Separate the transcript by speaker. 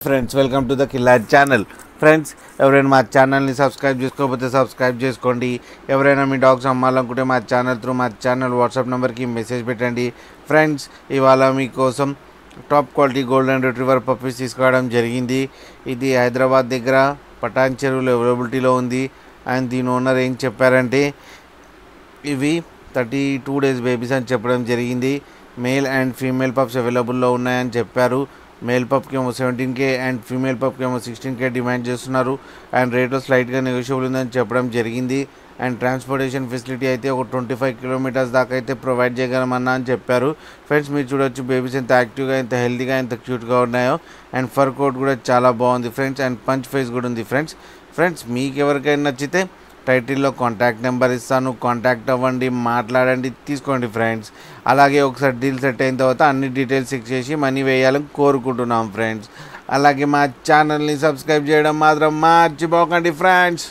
Speaker 1: Friends welcome to the కిల్లార్ channel. Friends ఎవరైనా మా ఛానల్ని సబ్స్క్రైబ్ చేసుకోకపోతే సబ్స్క్రైబ్ చేసుకోండి. ఎవరైనా మీ డాగ్స్ అమ్మాలనుకుంటే మా ఛానల్ వాట్సాప్ నెంబర్కి మెసేజ్ పెట్టండి. ఫ్రెండ్స్ ఇవాళ మీకోసం top quality golden retriever puppies తీసుకోవడం జరిగింది. ఇది హైదరాబాద్ దగ్గర పటాన్ చెరువులో అవైలబిలిటీలో ఉంది. అండ్ దీని ఓనర్ ఏం చెప్పారంటే ఇవి 32 days బేబీస్ అని చెప్పడం జరిగింది. మేల్ అండ్ ఫీమేల్ పప్స్ అవైలబుల్లో ఉన్నాయని చెప్పారు. మేల్ పప్కి ఏమో 17K అండ్ ఫీమేల్ పప్కి ఏమో 16K డిమాండ్ చేస్తున్నారు. అండ్ రేట్లో స్లైట్గా నెగోషియబుల్ ఉందని చెప్పడం జరిగింది. అండ్ ట్రాన్స్పోర్టేషన్ ఫెసిలిటీ అయితే ఒక 25 kilometers దాకా అయితే ప్రొవైడ్ చేయగలమన్నా అని చెప్పారు. ఫ్రెండ్స్ మీరు చూడొచ్చు బేబీస్ ఎంత యాక్టివ్గా, ఎంత హెల్తీగా, ఎంత క్యూట్గా ఉన్నాయో. అండ్ ఫర్ కోట్ కూడా చాలా బాగుంది ఫ్రెండ్స్. అండ్ పంచ్ ఫేస్ కూడా ఉంది ఫ్రెండ్స్ మీకు ఎవరికైనా నచ్చితే టైటిల్లో కాంటాక్ట్ నెంబర్ ఇస్తాను, కాంటాక్ట్ అవ్వండి, మాట్లాడండి, తీసుకోండి ఫ్రెండ్స్. అలాగే ఒకసారి డీల్ సెట్ అయిన తర్వాత అన్ని డీటెయిల్స్ చెక్ చేసి మనీ వేయాలని కోరుకుంటున్నాం ఫ్రెండ్స్. అలాగే మా ఛానల్ని సబ్స్క్రైబ్ చేయడం మాత్రం మర్చిపోకండి ఫ్రెండ్స్.